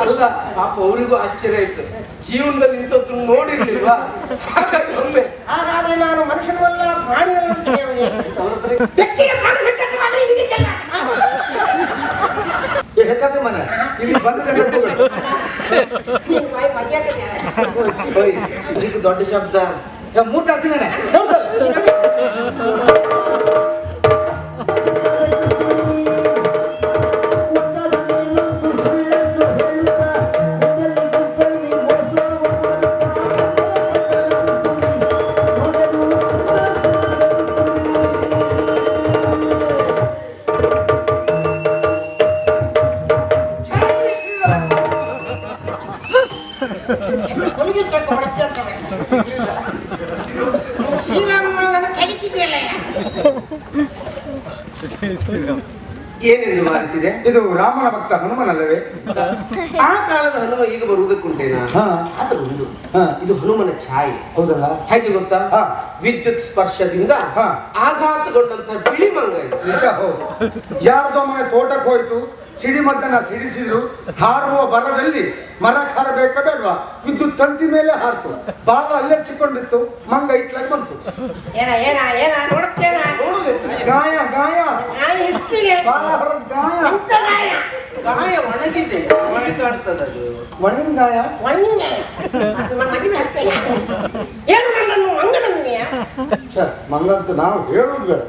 ಅಲ್ಲ ಪಾಪ ಅವರಿಗೂ ಆಶ್ಚರ್ಯ ಆಯ್ತು, ಜೀವನದಲ್ಲಿ ಇಂಥದ್ದು ನೋಡಿರ್ಲಿಲ್ವಾ? ಹಾಗಾಗಿ ಒಮ್ಮೆ ಹಾಗಾದ್ರೆ ನಾನು ಮನುಷ್ಯನಲ್ಲ ಪ್ರಾಣಿಯಲ್ಲ ಬೇಕಾದ್ರೆ ಮನೆ ಇಲ್ಲಿ ಬಂದ ಇದಕ್ಕೆ ದೊಡ್ಡ ಶಬ್ದ ಮೂಟ ಹಸಿನೇ ಏನೆಂದು ವಾರಿಸಿದೆ? ಇದು ರಾಮನ ಭಕ್ತ ಹನುಮನಲ್ಲವೇ? ಆ ಕಾಲದ ಹನುಮ ಈಗ ಬರುವುದಕ್ಕುಂಟೇನಾ? ಅದು ಒಂದು ಇದು ಹನುಮನ ಛಾಯೆ. ಹೌದಲ್ಲ? ಹೇಗೆ ಗೊತ್ತಾ? ವಿದ್ಯುತ್ ಸ್ಪರ್ಶದಿಂದ ಆಘಾತಗೊಂಡಂತ ಬಿಳಿ ಮಂಗ ಇದು. ಹೌದು. ಯಾರ್ದೋ ಮನೆ ತೋಟಕ್ಕೆ ಹೋಯ್ತು, ಸಿಡಿಮದ್ದನ್ನ ಸಿಡಿಸಿದ್ರು, ಹಾರುವ ಬರದಲ್ಲಿ ಮರ ಹಾರಬೇಕ ಬೇಡವಾ? ವಿದ್ಯುತ್ ತಂತಿ ಮೇಲೆ ಹಾರ್ತು, ಬಾಲ ಅಲ್ಲೇ ಸಿಕ್ಕೊಂಡಿತ್ತು, ಮಂಗ ಇಟ್ಲಾಗಿ ಬಂತು. ಗಾಯ ಗಾಯ ಬಾಲ ಹರದ ಗಾಯ ಗಾಯ ಒಣಗಿದೆ, ಒಣಗಿ ಕಾಣ್ತದೆ. ಅದು ಒಣಗಿನ ಗಾಯ. ಮಂಗ ಅಂತ ನಾವು ಹೇಳುದು ಬೇಡ.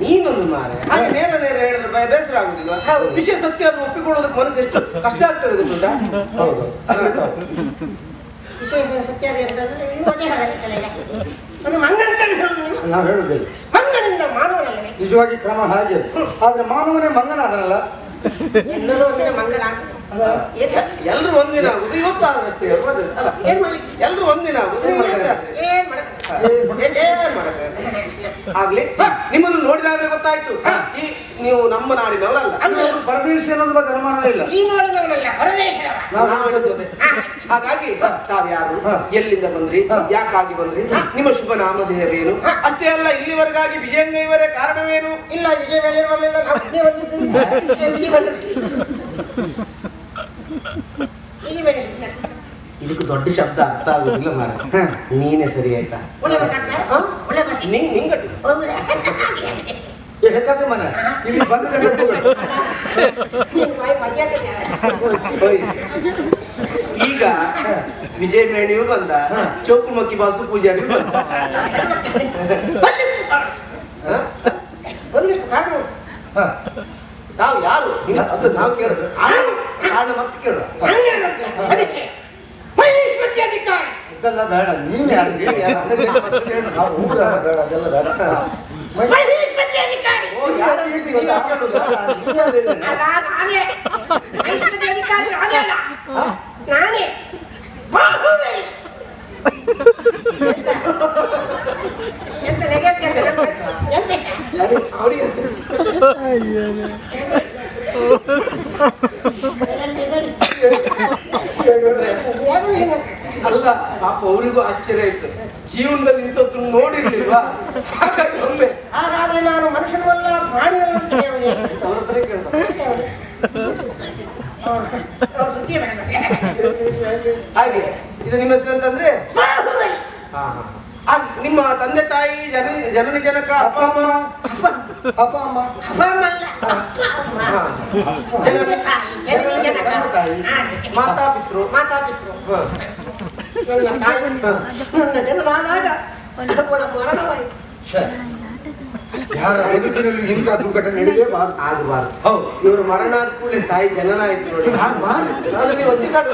ನೀನೊಂದು ಮಾರೆ ಹಾಗೆ ನೇರ ನೇರ ಹೇಳಿದ್ರೆ ಬೇಸರ ಆಗುದಿಲ್ಲ. ವಿಷಯ ಸತ್ಯ ಆದ್ರೂ ಒಪ್ಪಿಕೊಳ್ಳೋದಕ್ಕೆ ಮನಸ್ಸು ಎಷ್ಟು ಕಷ್ಟ ಆಗ್ತದೆ ಗೊತ್ತುಂಟಾ? ಹೌದು. ನಾವು ಹೇಳುದಿಲ್ಲ, ಮಂಗನಿಂದ ಮಾನವನಲ್ಲವೇ? ನಿಜವಾಗಿ ಕ್ರಮ ಹಾಗೆ. ಆದ್ರೆ ಮಾನವನೇ ಮಂಗನಾದನಲ್ಲ. ಎಲ್ಲರೂ ಒಂದಿನ ಮಂಗನಾಗ್ತದೆ. ಎಲ್ರು ಒಂದಿನ ಆಗುದು ಇವತ್ತಾದ್ರಷ್ಟೇ. ಎಲ್ರು ಒಂದಿನ ಆಗುದು ಆಗ್ಲಿ. ನಿಮ್ಮನ್ನು ನೋಡಿದಾಗಲೇ ಗೊತ್ತಾಯ್ತು ನೀವು ನಮ್ಮ ನಾಡಿನವರಲ್ಲ. ಪರದೇಶ ಅನ್ನೋದ್ರ ಬಗ್ಗೆ ಅನುಮಾನವೇ ಇಲ್ಲ. ಈ ನಾಡಿನವರಲ್ಲ, ಹೊರದೇಶದವ. ಹಾಗಾಗಿ ತಾವ್ಯಾರು, ಎಲ್ಲಿಂದ ಬಂದ್ರಿ, ಯಾಕಾಗಿ ಬಂದ್ರಿ, ನಿಮ್ಮ ಶುಭ ನಾಮಧೇಯವೇನು, ಅಷ್ಟೇ ಅಲ್ಲ ಇಲ್ಲಿವರೆಗಾಗಿ ವಿಜಯಂಗ ಇವರೇ ಕಾರಣವೇನು? ಇಲ್ಲ, ವಿಜಯ ಬರಲಿಲ್ಲ, ಇದಕ್ಕೆ ದೊಡ್ಡ ಶಬ್ದ ಅರ್ಥ ಆಗುದಿಲ್ಲ ಮಾರ. ನೀನೇ ಸರಿ ಆಯ್ತಾ? ಬೇಕಾದ್ರೆ ಮನೆ ಇಲ್ಲಿ ಬಂದ ಈಗ ವಿಜಯ ಮೇಣಿಯೂ ಬಂದ, ಚೌಕುಮಕ್ಕಿ ಬಾಸು ಪೂಜಾರಿಯೂ ಬಂದ. ನಾವು ಯಾರು ಅದು ನಾವು ಕೇಳಿದ್ರು ಕಾರಣ ಮತ್ತೆ ಕೇಳು. ಇದೆಲ್ಲ ಬೇಡ, ನೀನ್ ಯಾರು ಬೇಡ, ಅದೆಲ್ಲ ಬೇಡ. ನಾನೇ ಅಲ್ಲ ಪಾಪ ಅವರಿಗೂ ಆಶ್ಚರ್ಯ ಆಯ್ತು, ಜೀವನದಲ್ಲಿ ಇಂಥದ್ದು ನೋಡಿರ್ಲಿಲ್ವಾ? ಹಾಗಾಗಿ ಒಮ್ಮೆ ಹಾಗಾದ್ರೆ ನಾನು ಮನುಷ್ಯನಲ್ಲ ಪ್ರಾಣಿಯಲ್ಲ ಅವ್ರ ಹತ್ರ ಕೇಳ್ತಾರೆ. ಹಾಗೆ ಇದು ನಿಮ್ಮ ಹೆಸರು ಅಂತಂದ್ರೆ ನಿಮ್ಮ ತಂದೆ ತಾಯಿ ಜನನಿ ಜನಕ ಅಪ್ಪ ಅಮ್ಮ ಅಪ್ಪ ಅಮ್ಮ ಮಾತಾ ಪಿತೃ ನನ್ನ ಜನನಾದಾಗ ಯಾರ ಬದುಕಿನಲ್ಲಿ ಇಂಥ ದುರ್ಘಟನೆ ನಡೆಯಬಾರದು, ಆಗಬಾರ್ದು. ಹೌದು, ಇವರು ಮರಣ ಆದ ಕೂಡಲೇ ತಾಯಿ ಜನನ ಆಯ್ತು ನೋಡಿ. ಆಗಬಾರದು. ನೀವು ಅಜ್ಜಿ ಸಾಕು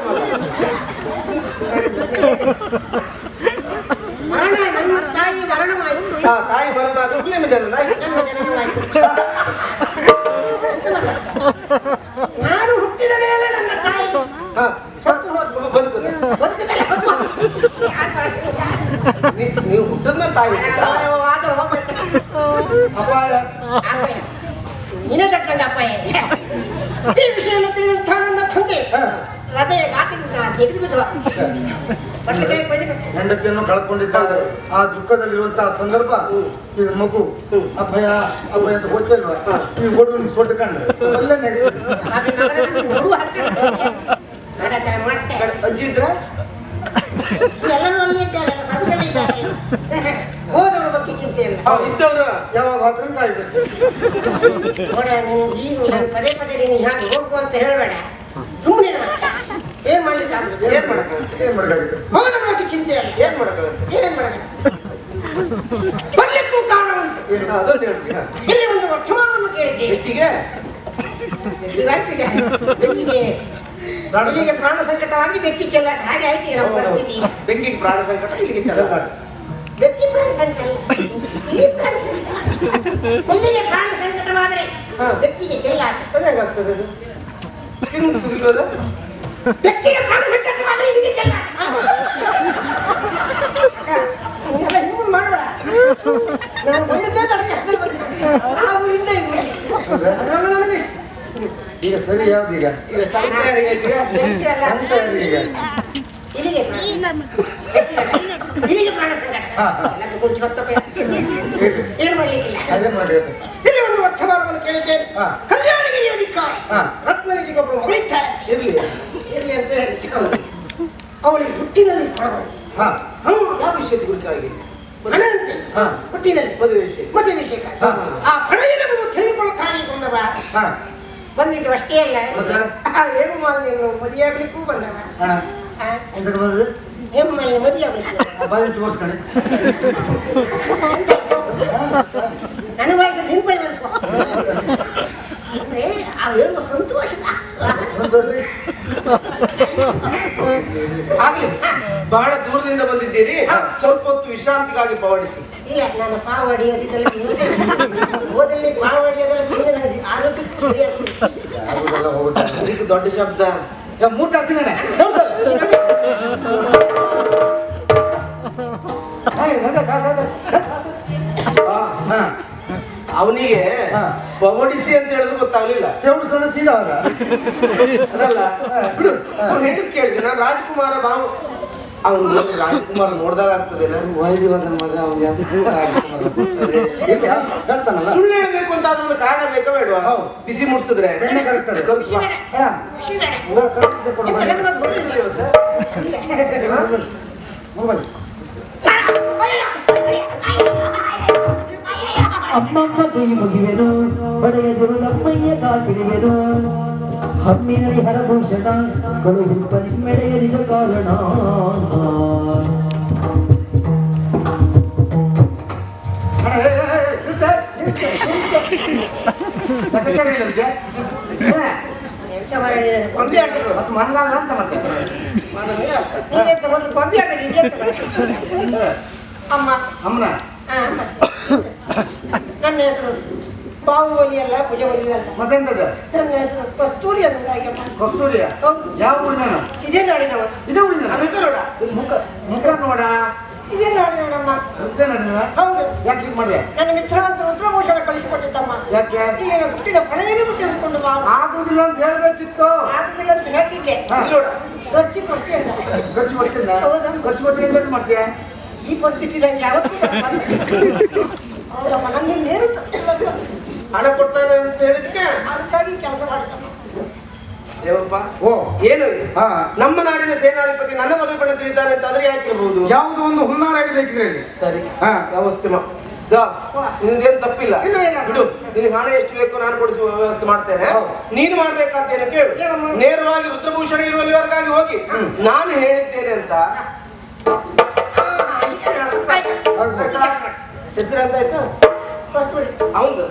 ಮರಣ, ನನ್ನ ತಾಯಿ ಮರಣವಾಯಿತು. ತಾಯಿ ಮರಣ ಆದ ಕೂಡಲೇ ನಿಮ್ಮ ಜನನ ನಾನು ಹುಟ್ಟಿದ ಮೇಲೆ ನನ್ನ ತಾಯಿ ನೀವು ಹುಟ್ಟದ ಮೇಲೆ ತಾಯಿ ಅಪಾಯ ನಿನ್ನ ಕಟ್ಕೊಂಡ ಅಪ್ಪ. ಈ ವಿಷಯವನ್ನು ತಿಳಿದಂಥ ನನ್ನ ತಂದೆ ಹೃದಯ ಗಾತಿನಿಂದ ತೆಗೆದು ಬಿದ್ದ ಬಟ್ಟೆಕಾಯಿ ಕೊಯ್ದು ಹೆಂಡತಿಯನ್ನು ಕಳ್ಕೊಂಡಿದ್ದಾರೆ. ಆ ದುಃಖದಲ್ಲಿರುವಂತಹ ಸಂದರ್ಭ ಇದು ಮಗು ಅಭಯ ಅಭಯ ಅಂತ ಗೊತ್ತಿಲ್ವಾ? ಈ ಹುಡುಗನ ಸೊಟ್ಟುಕೊಂಡು ಅಲ್ಲೇ ಹುಡುಗ ಹಾಕ್ತಾರೆ ಮಾಡ್ತಾರೆ. ಅಜ್ಜಿ ಇದ್ರ ಎಲ್ಲರೂ ಅಲ್ಲಿ ಇದ್ದಾರೆ, ಸಂಘದಲ್ಲಿ ಇದ್ದಾರೆ. ಹೋದವ್ರ ಬಗ್ಗೆ ಚಿಂತೆ ಇಲ್ಲ. ಇದ್ದವ್ರು ಯಾವಾಗ ಹತ್ರ ಕಾಯ್ದಷ್ಟೇ. ನೋಡ ಈಗ ನಾನು ಪದೇ ಪದೇ ನೀನು ಹಾಗೆ ಹೋಗು ಅಂತ ಹೇಳಬೇಡ. ಸುಮ್ಮನೆ ಏನ್ ಮಾಡ್ಲಿಕ್ಕೆ ಏನ್ ಮಾಡಕ್ಕಾಗುತ್ತೆ? ಏನ್ ಮಾಡಬೇಕಾಗಿತ್ತು? ಹೋದವ್ರ ಬಗ್ಗೆ ಚಿಂತೆ ಇಲ್ಲ. ಏನ್ ಮಾಡಕ್ಕಾಗುತ್ತೆ? ಏನ್ ಮಾಡಕ್ಕೆ ಬರ್ಲಿಕ್ಕೂ ಕಾರಣ ಉಂಟು. ಅದೊಂದು ಹೇಳ್ತೀಯ ಇಲ್ಲಿ ಒಂದು ವರ್ತಮಾನವನ್ನು ಕೇಳಿದ್ದೇನೆ. ವ್ಯಕ್ತಿಗೆ ಹೀಗಾಯ್ತಿದೆ ಬೆಕ್ಕಿಗೆ ಇಲ್ಲಿಗೆ ಪ್ರಾಣ ಸಂಕಟವಾಗಿ ಬೆಕ್ಕಿ ಚೆಲ್ಲಾಟ ಹಾಗೆ ಆಯ್ತು ನಮ್ಮ ಪರಿಸ್ಥಿತಿ. ಬೆಂಕಿಗೆ ಪ್ರಾಣ ಸಂಕಟ, ಇಲ್ಲಿಗೆ ಚೆಲ್ಲಾಟ. ಬೆಕ್ಕಿ ಪ್ರಾಣ ಸಂಕಟ ಇಲ್ಲಿ ಪ್ರಾಣ ಸಂಕಟ. ಇಲ್ಲಿಗೆ ಪ್ರಾಣ ಸಂಕಟವಾದರೆ ಬೆಕ್ಕಿಗೆ ಚೆಲ್ಲಾಟ. ಅದೇಗಾಗ್ತದೆ ಅದು? ತಿಂದು ಸುರಿಯೋದು? ಬೆಕ್ಕಿಗೆ ಪ್ರಾಣ ಸಂಕಟವಾದರೆ ಇಲ್ಲಿಗೆ ಚೆಲ್ಲಾಟ. ಹಿಂದೆ ಮಾಡಬೇಡ. ನಾನು ಬಂದಿದ್ದೇ ತಡಕ್ಕೆ ಅಷ್ಟೇ ಬಂದಿದ್ದೆ. ನಾವು ಹಿಂದೆ ನನಗೆ ಈಗ ಸರಿ ಯಾವ್ದು ಈಗ? ಈಗ ಸಂತೆ ಯಾರಿಗೆ ಐತಿ? ಬೆಕ್ಕಿ ಅಲ್ಲ ಅಂತ ಈಗ ಇಲ್ಲಿಗೆ ಇಲ್ಲಿಗೆ ಪ್ರಾಣ ಸಂಕಟ. ಎಲ್ಲ ಕುಂಚು ಹೊತ್ತಪ್ಪ ಏನು ಮಾಡ್ಲಿಕ್ಕಿಲ್ಲ. ಅದೇನ್ ಮಾಡಬೇಕು? ಇಲ್ಲಿ ಒಂದು ವರ್ತಮಾನವನ್ನು ಕೇಳಿದ್ದೇನೆ. ಹಾ. ಕಲ್ಯಾಣಗಿರಿ ಅಧಿಕಾರಿ ಹಾ. ರತ್ನನಿಜಿಗೊಬ್ಬರು ಮಗಳಿದ್ದಾಳೆ. ಇರ್ಲಿ. ಇರ್ಲಿ ಅಂತ ಹೇಳಿ ಅವಳಿಗೆ ಹುಟ್ಟಿನಲ್ಲಿ ಕೊಡಬಹುದು. ಹಾ ಯಾವ ವಿಷಯದ ಕುರಿತಾಗಿ? ಹಣಂತೆ ಹಾ. ಹುಟ್ಟಿನಲ್ಲಿ ಮದುವೆ ವಿಷಯ. ಮದುವೆ ವಿಷಯ. ಹಾ. ಆ ಹಣ ಏನನ್ನು ತಿಳಿದುಕೊಳ್ಳಕ್ಕಾಗಿ ಬಂದವ. ಹಾ ಬಂದಿದ್ದು ಅಷ್ಟೇ ಅಲ್ಲ, ಮತ್ತೆ? ಆ ಹೇಮಮಾಲಿನಿಯನ್ನು ಮದುವೆಯಾಗಲಿಕ್ಕೂ ಬಂದವ. ಅಣ್ಣ ಎಂತಕ್ಕೆ ಬಂದ್ರಿ? ಹೇಮಮಾಲಿನಿ ಮದುವೆಯಾಗಲಿಕ್ಕೆ ಬಾಯಿ ತೋರಿಸ್ಕೊಳ್ಳಿ. ನನ್ನ ವಯಸ್ಸು ನಿನ್ ಬೈ ಬರ್ಸ್ಕೊ. ಅಂದ್ರೆ ಆ ಹೇಳುವ ಸಂತೋಷದ ಆಗ್ಲಿ, ಬಹಳ ದೂರದಿಂದ ಬಂದಿದ್ದೀರಿ, ಸ್ವಲ್ಪ ಹೊತ್ತು ವಿಶ್ರಾಂತಿಗಾಗಿ ಪವಡಿಸಿ. ಇಲ್ಲ, ನಾನು ಪಾವಡಿ ಅದಕ್ಕೆಲ್ಲ ಓದಲ್ಲಿ ಪಾವಡಿ ಅದೆಲ್ಲ ತಿಂದು ನನಗೆ ಆರೋಗ್ಯಕ್ಕೂ ಸರಿಯಾಗ್ತದೆ. ಯಾವ್ದೆಲ್ಲ ಹೋಗುತ್ತೆ? ಇದಕ್ಕೆ ದೊಡ್ಡ ಶಬ್ದ. ಮೂಟ ಹಚ್ಚಿದ್ದಾನೆ. ಅವನಿಗೆ ಹಾ. ಪವಡಿಸಿ ಅಂತ ಹೇಳಿದ್ರು ಗೊತ್ತಾಗ್ಲಿಲ್ಲ. ಚೌಡು ಸಲ ಸೀದಾ ಹೋದ. ಅದಲ್ಲ ಬಿಡು. ಅವ್ನು ಹೇಳಿದ್ ಕೇಳಿದೆ ನಾನು ರಾಜಕುಮಾರ ಬಾವು. ಅವನು ರಾಜಕುಮಾರ ನೋಡ್ದಾಗ ಆಗ್ತದೆ. ವೈದ್ಯವಾದನ ಮಗ ಅವ್ನು ಹೇಳ್ತಾನಲ್ಲ. ಸುಳ್ಳು ಹೇಳ್ಬೇಕು ಅಂತ ಅದ್ರಲ್ಲಿ ಕಾರಣ ಬೇಕಾ ಬೇಡವಾ? ಹೌದು. ಬಿಸಿ ಮುಡ್ಸಿದ್ರೆ ಬೆಣ್ಣೆ ಕರೆಕ್ತಾರೆ. ಕಲ್ಸ್ಬಾ. ಅಮ್ಮಮ್ಮ ಕೈ ಮುಗಿವೆನು ಬಡೆಯ ದುರುದಮ್ಮಯ್ಯ ಕಾಪಿಡುವೆನು ಹಮ್ಮಿನಲ್ಲಿ ಹರಭೂಷಣ ಕಳುಹಿಪ್ಪ ನಿಮ್ಮೆಡೆಯ ನಿಜ ಕಾರಣ. ಮತ್ತು ಮಂಗಾಲ ಅಂತ ಮತ್ತೆ ಅಮ್ಮ ಅಮ್ಮನ ನನ್ನ ಹೆಸರು ಬಾಹುಬಲಿ ಅಲ್ಲ, ಭುಜಬಲಿ ಅಲ್ಲ. ಮತ್ತೆಂತದ? ನನ್ನ ಹೆಸರು ಕಸ್ತೂರಿ ಅನ್ನೋದಾಗ್ಯಮ್ಮ. ಕಸ್ತೂರಿಯ ಹೌದು. ಯಾವ ಊರಿನ? ಇದೇ ನಾಡಿನವ. ಇದೇ ಊರಿನ? ಅದಕ್ಕೆ ನೋಡ, ಮುಖ ಮುಖ ನೋಡ. ಇದೇ ನಾಡಿನವನಮ್ಮ. ಇದೇ ನೋಡಿನ? ಹೌದು. ಯಾಕೆ ಹೀಗೆ ಮಾಡಿದೆ? ನನ್ನ ಮಿತ್ರ ಅಂತ ರುದ್ರಭೂಷಣ ಕಳಿಸಿಕೊಟ್ಟಿದ್ದಮ್ಮ. ಯಾಕೆ? ಈಗ ನಾನು ಹುಟ್ಟಿದ ಪಣೆಯನ್ನು ತಿಳಿದುಕೊಂಡು ಬಾ. ಆಗುದಿಲ್ಲ ಅಂತ ಹೇಳ್ಬೇಕಿತ್ತು. ಆಗುದಿಲ್ಲ ಅಂತ ಹೇಳ್ತಿದ್ದೆ. ಹಾ. ನೋಡ ಖರ್ಚಿ ಕೊಡ್ತೀಯ ಅಂತ. ಖರ್ಚು ಮಾಡ್ತಿದ್ದ? ಹೌದಾ? ಖರ್ಚು ಕೊಟ್ಟು ಏನ್ ಬೇಕು ಮಾಡ್ತೀಯ? ಈ ಪರಿಸ್ಥಿತಿ ನಂಗೆ ಯಾವತ್ತೂ ಹೌದಮ್ಮ, ನನ್ನಿಂದೇನು ತಪ್ಪಿಲ್ಲ. ಹಣ ಕೊಡ್ತಾನೆ ಅಂತ ಹೇಳಿದ್ಕೆ ಅದಕ್ಕಾಗಿ ಕೆಲಸ ಮಾಡ್ತಮ್ಮ. ದೇವಪ್ಪ ಓ ಏನು ಇದು? ಹಾ. ನಮ್ಮ ನಾಡಿನ ಸೇನಾಧಿಪತಿ ನನ್ನ ಮದುವೆ ಪಣ ತಿಳಿತಾನೆ ಅಂತ ಆದ್ರೆ ಯಾಕೆ ಇರ್ಬೋದು? ಯಾವ್ದು ಒಂದು ಹುನ್ನಾರ ಬೇಕಿದ್ರೆ ಇಲ್ಲಿ. ಸರಿ ಹಾ. ವ್ಯವಸ್ಥೆ ನಿನ್ದೇನು ತಪ್ಪಿಲ್ಲ. ಇಲ್ಲ, ಇಲ್ಲ. ಬಿಡು, ನಿನಗೆ ಹಣ ಎಷ್ಟು ಬೇಕು ನಾನು ಕೊಡಿಸುವ ವ್ಯವಸ್ಥೆ ಮಾಡ್ತೇನೆ. ಹೌದು. ನೀನು ಮಾಡ್ಬೇಕಂತೇನು ಕೇಳು. ಏನಮ್ಮ? ನೇರವಾಗಿ ರುದ್ರಭೂಷಣ ಇರುವಲ್ಲಿವರೆಗಾಗಿ ಹೋಗಿ ನಾನು ಹೇಳಿದ್ದೇನೆ ಅಂತ ಹೆಸರು ಅಂತ ಆಯ್ತು ಕಸ್ತೂರಿ. ಅವಂದು